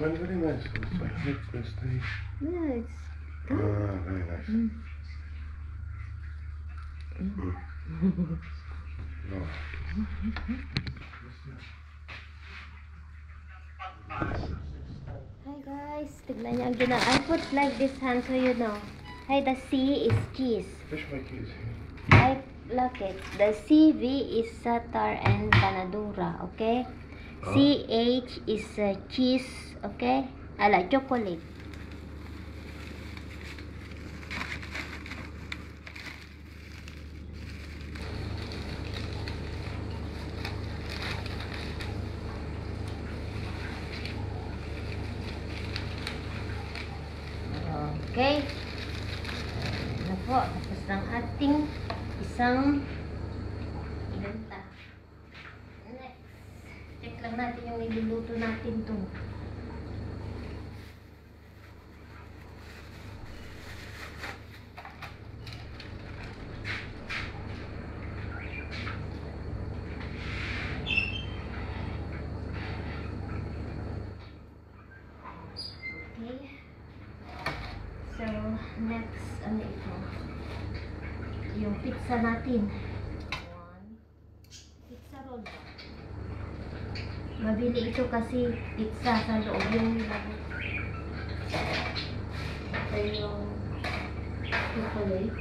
smells very nice. It's like this thing. Yeah, it's good. Very nice. No. Hi guys, tignan niyo ang gina. I put like this hand so you know. Hi, the C is cheese. Fish my keys here. I look it. The CV is Satar and Panadura, okay? CH is cheese, okay? I like chocolate. Okay. Ano po, tapos ng ating isang ibenta. Next, check lang natin yung niluluto natin to. So, next, ano ito? Yung pizza natin. Pizza roll ba? Mabili ito kasi pizza sa loob yung nilagay. Ito yung chocolate.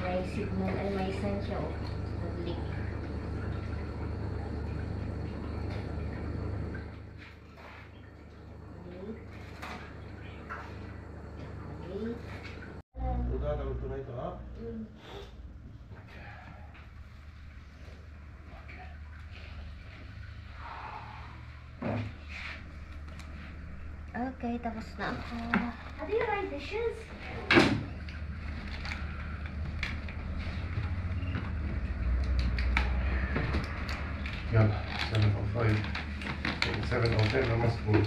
May signal ay may sign siya o. Nag-leak. Okay, tapos na ako. How do you write dishes? Yalla, 7:05. 7:10, I must move.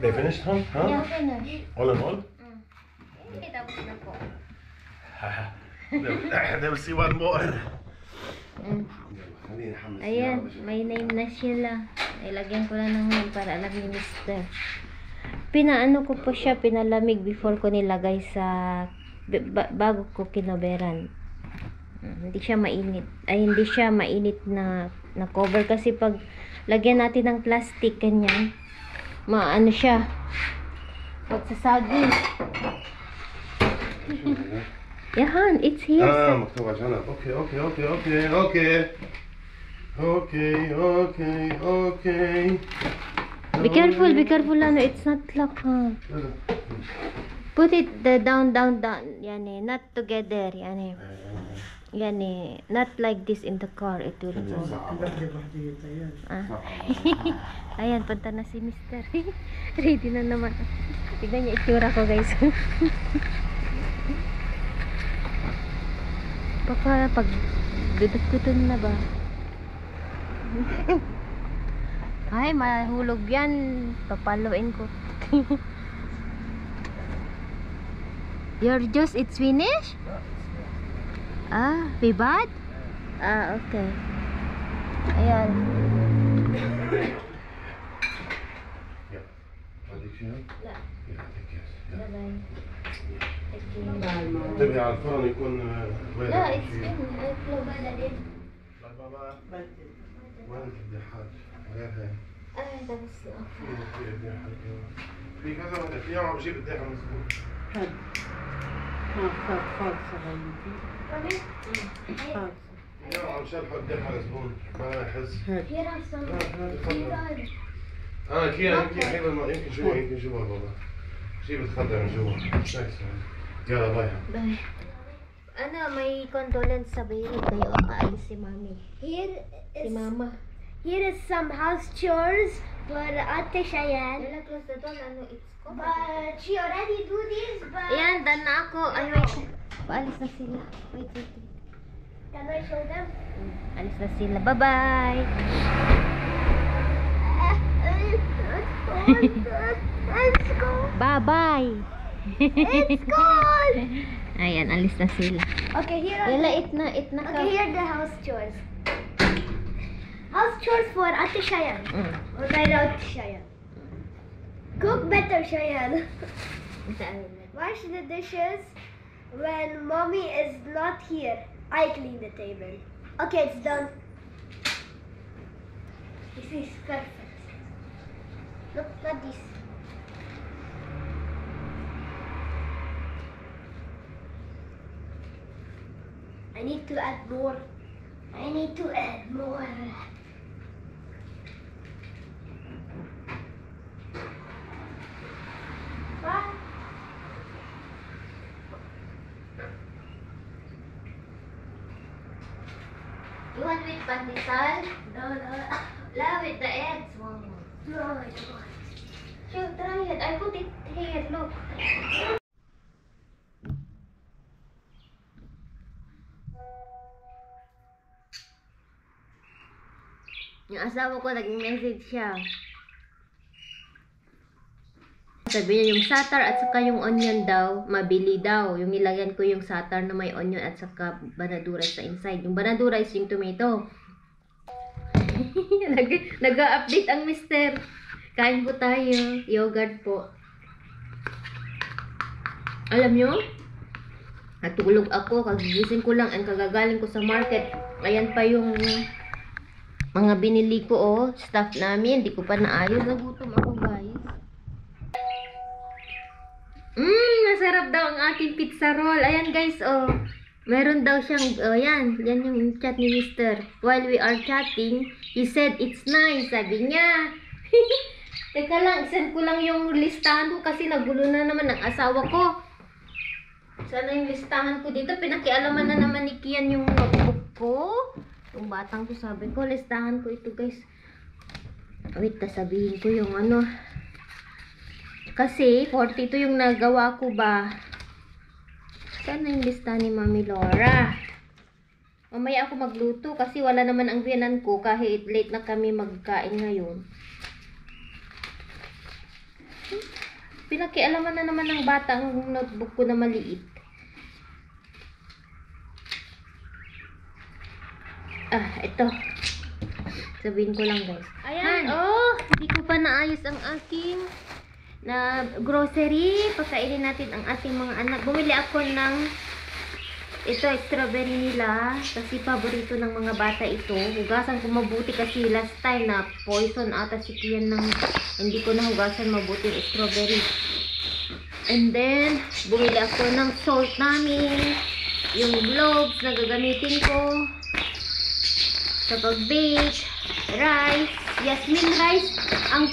They finished, huh? Yeah, finished. All in all? Okay, tapos na po. They'll see one more. Ayan, may name na sila. Ilagyan ko lang ng name para alam ni Mr. Pinaano ko po siya, pinalamig before ko nilagay sa bago ko kinoberan. Hindi siya mainit. Ay, hindi siya mainit na cover kasi pag lagyan natin ng plastic ganyan, maano siya. Magsasagi. Yahan, it's here. مكتوب عشانك. Okay. Be careful, Lano. It's not locked, huh? Put it down. Yani, not together. Yani, not like this in the car. It will go. Ayan, punta na si Mr. Ready na naman. Tignan niya itsura ko, guys. Pag dudot-dudon na ba? Ay, mahulog yan. Papaluin ko. Your juice, it's finished? Bibad? Okay. Ayan. تبي على الفرن يكون لا اطلب بلدين وين بدي حاج غيرها ده بس في كذا ولا في يوم بجيب الدحى مسكون خالصة غيرتي يوم عم شرحوا الدحى لزبون ما يحس كيرا يمكن جوا بابا جيب الخضر من جوا يلا باي may condolence sa baby kayo aalis si Mami. Si Mama. Here is some house chores for Ate Cheyenne. Close the door. It's covered. But she already do this, but... Ayan, done na ako. Ay, wait. Paalis na sila. Wait. Can I show them? Alis na sila. Bye-bye. Let's go. Bye-bye. It's gone. Ayan, alis na sila. Okay, here are Yala, it na okay, here are the house chores. House chores for Ate Shayan. Or right out Shayan. Cook better, Shayan. Wash the dishes. When mommy is not here, I clean the table. Okay, it's done. This is perfect. Look, not this. I need to add more. I need to add more. Bye. You want with pandesal? No, no. Love with the eggs. Wow. No, I don't want. Sure, try it. I put it here. Look. Yung asawa ko, nag-message siya. Sabi niya, yung satar at saka yung onion daw, mabili daw. Yung nilagyan ko yung satar na may onion at saka banadura sa inside. Yung banadura is yung tomato. Nag-update ang mister. Kain po tayo. Yogurt po. Alam nyo? Natulog ako. Kagigising ko lang. Ang kagagaling ko sa market. Ayan pa yung mga binili ko, oh. Stuff namin. Hindi ko pa naayos. Nagutom ako, guys. Masarap daw ang ating pizza roll. Ayan, guys, oh. Meron daw siyang, oh, yan. Yan yung chat ni Mister. While we are chatting, he said, it's nice. Sabi niya. Teka lang, send ko lang yung listahan ko kasi nagulo na naman ang asawa ko. Sana yung listahan ko dito. Pinakialaman na naman ni Kian yung notebook ko. Yung batang ko, sabi ko, listahan ko ito, guys. Wait, sabihin ko yung ano. Kasi, 42 yung nagawa ko ba. Sana yung listahan ni Mami Laura. Mamaya ako magluto kasi wala naman ang biyanan ko kahit late na kami magkain ngayon. Pinakialaman na naman ng bata ang notebook ko na maliit. Ito. Sabihin ko lang, guys. Ayan, oh! Hindi ko pa naayos ang aking na grocery. Pagkainin natin ang ating mga anak. Bumili ako ng ito, strawberry nila. Kasi paborito ng mga bata ito. Hugasan ko mabuti kasi last time na poison ata si Kian ng hindi ko na hugasan mabuti yung strawberry. And then, bumili ako ng salt namin. Yung gloves na gagamitin ko sa pag-bake. Rice. Yasmin rice. Ang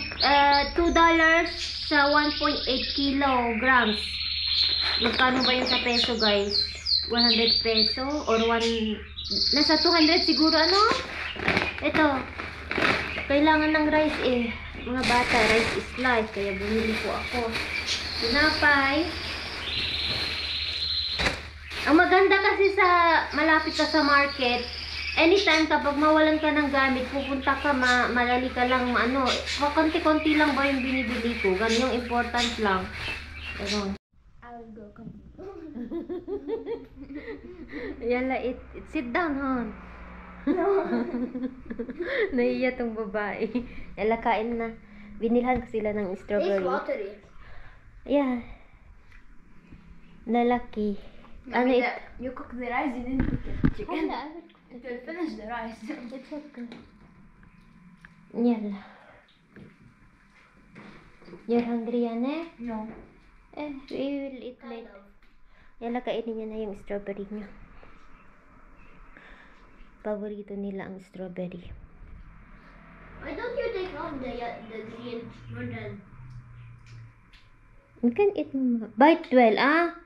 $2 sa 1.8 kilograms. Magkano ba yun sa peso, guys? 100 peso or nasa 200 siguro, ano? Ito. Kailangan ng rice eh. Mga bata, rice is life. Kaya bumili po ako. Tinapay. Ang maganda kasi sa malapit ka sa market, anytime kapag mawalan ka ng gamit, pupunta ka, malali ka lang, ano, konti-konti lang ba yung binibili ko? Ganun yung important lang. Ano? I'll go come. Yala, sit down, hon. Naiya tong babae. Yala, kain na. Binilhan ko sila ng It's strawberry. watery. Yeah. Lalaki. Ano ito? You cook the rice, you didn't cook the chicken. It will finish the rice. It's okay. Yala. You're hungry, yan eh? No. We will eat later. Yala, kainin niya na yung strawberry niya. Paborito nila ang strawberry. Why don't you take off the green? We're done. You can eat by 12, ah?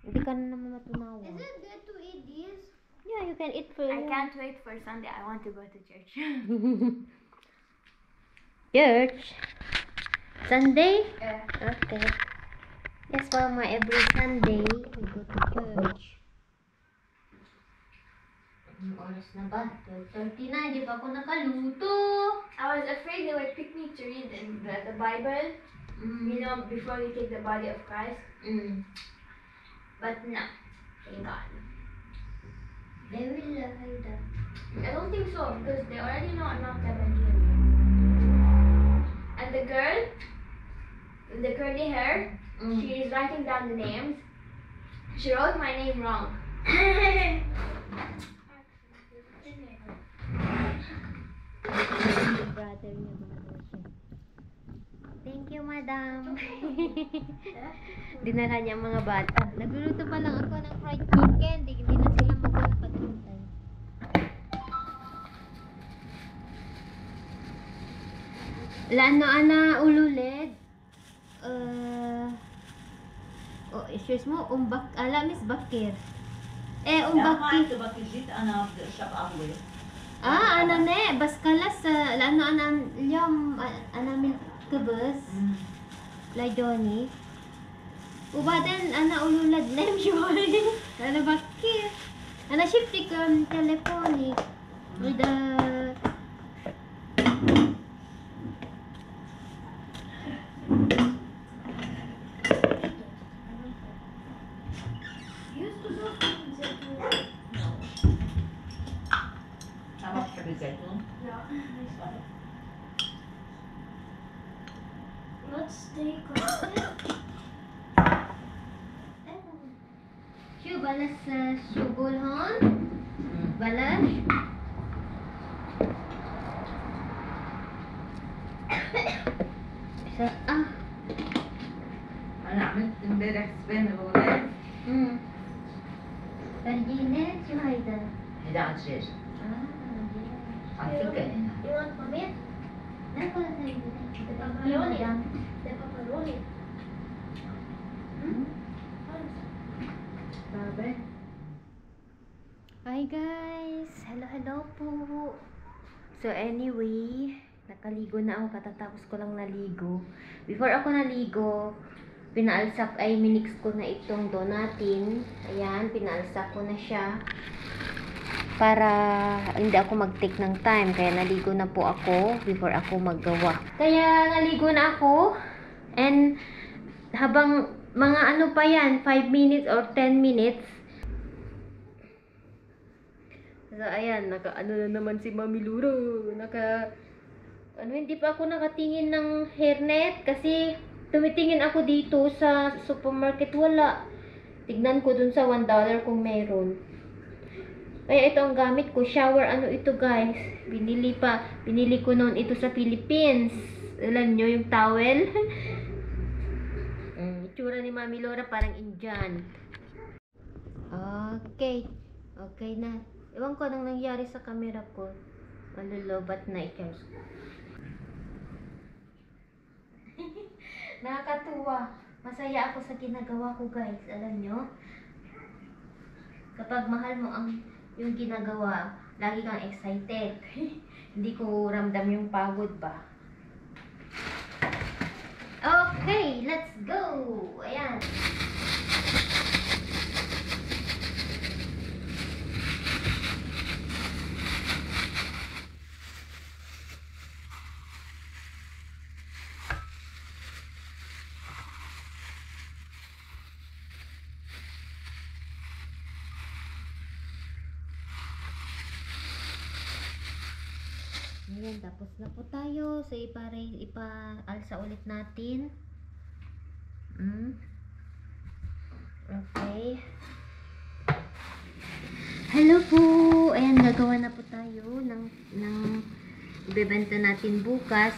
Hindi ka na naman matunawa. Is it good to eat these? Yeah, you can eat for I can't wait for Sunday. I want to go to church. church. Sunday? Yeah. Okay. Yes, Mama, every Sunday we go to church. Anong oras na ba? 12:30 na, hindi pa ako nakaluto. I was afraid they would pick me to read in the Bible, you know, before we take the body of Christ. But no, thank God. They will hide that. I don't think so because they already know I'm not 17. And the girl with the curly hair, she is writing down the names. She wrote my name wrong. Brother niya gumagawa siya. Thank you, madam. Dinala niya ang mga bata. Nagluluto pa lang ako ng fried chicken. Hindi na sila magpapagintay. Lano ana ululed. Oh, excuse mo, alamis bakir. Umbakir. Ana ne, bas kalas lano ana liyam ana mil kebes. La Johnny. Ubadan ana ululad nem Johnny. Ana bakir. Ana shifti kan telefoni. Uda Let's stay connected. Şu balas şugul hon. Balas. أنا عملت امبارح سبان الأولاد Sardinas şu hayda. 11 على فكرة هنا You want pomade? Nako na sardinas. Pepperoni. The pepperoni. Hi guys! Hello po! So anyway, nakaligo na ako, katatapos ko lang naligo. Before ako naligo, pinaalsak ay minix ko na itong donatin. Ayan, pinaalsak ko na siya. Para hindi ako mag-take ng time. Kaya naligo na po ako before ako maggawa. Kaya naligo na ako. And habang mga ano pa yan, 5 minutes or 10 minutes. So ayan, naka-ano na naman si Mami Luro. Hindi pa ako nakatingin ng hairnet kasi tumitingin ako dito sa supermarket, wala. Tignan ko dun sa $1 kung meron. Kaya ito ang gamit ko, shower ano ito guys. Binili ko noon ito sa Philippines. Alam nyo yung towel. Itsura ni Mami Laura parang Indian. Okay. Okay na. Ewan ko anong nangyari sa camera ko. Malulobat na i-charge ko. Nakakatuwa. Masaya ako sa ginagawa ko guys. Alam nyo? Kapag mahal mo ang yung ginagawa, lagi kang excited. Hindi ko ramdam yung pagod ba. Okay, let's go! Ayan. Ayan, tapos na po tayo. So, ipa-alsa ulit natin. Okay. Hello po! Ayan, gagawa na po tayo ng ibebenta natin bukas.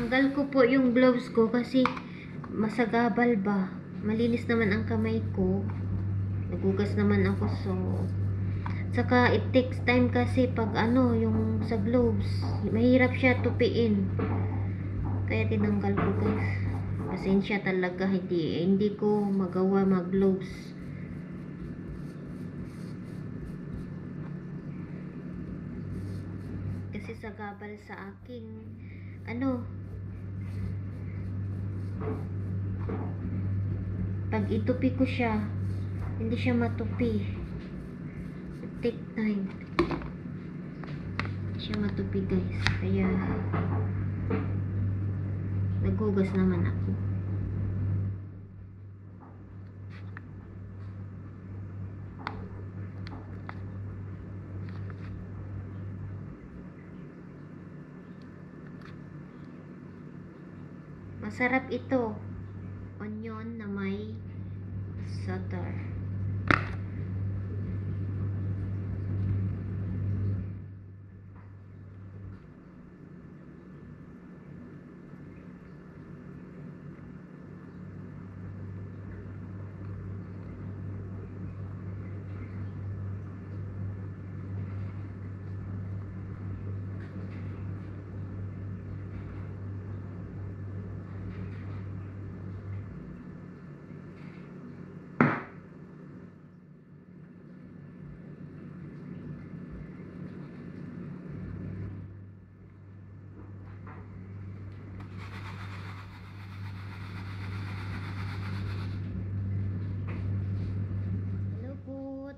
Tinanggal ko po yung gloves ko kasi masagabal ba. Malinis naman ang kamay ko. Nagugas naman ako, so saka it takes time kasi pag yung sa gloves, mahirap siya tupiin. Kaya tinanggal ko, guys. Pasensya talaga, hindi ko magawa mag gloves. Kasi sagabal sa aking pag itupi ko siya, hindi siya matupi. It take time. Hindi siya matupi, guys. Kaya naghugas naman ako. Masarap ito. Onion na may butter.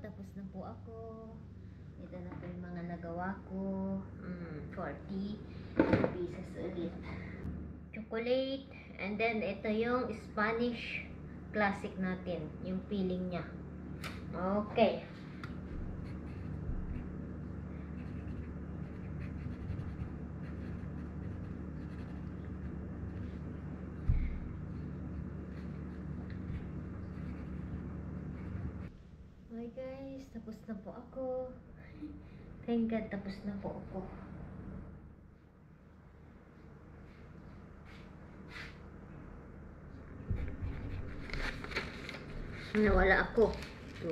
Tapos na po ako. Ito na po yung mga nagawa ko. 40 pieces ulit. Chocolate. And then, ito yung Spanish classic natin. Yung filling niya. Okay. Hi guys, tapos na po ako. Thank God, tapos na po ako. Nawala ako. So,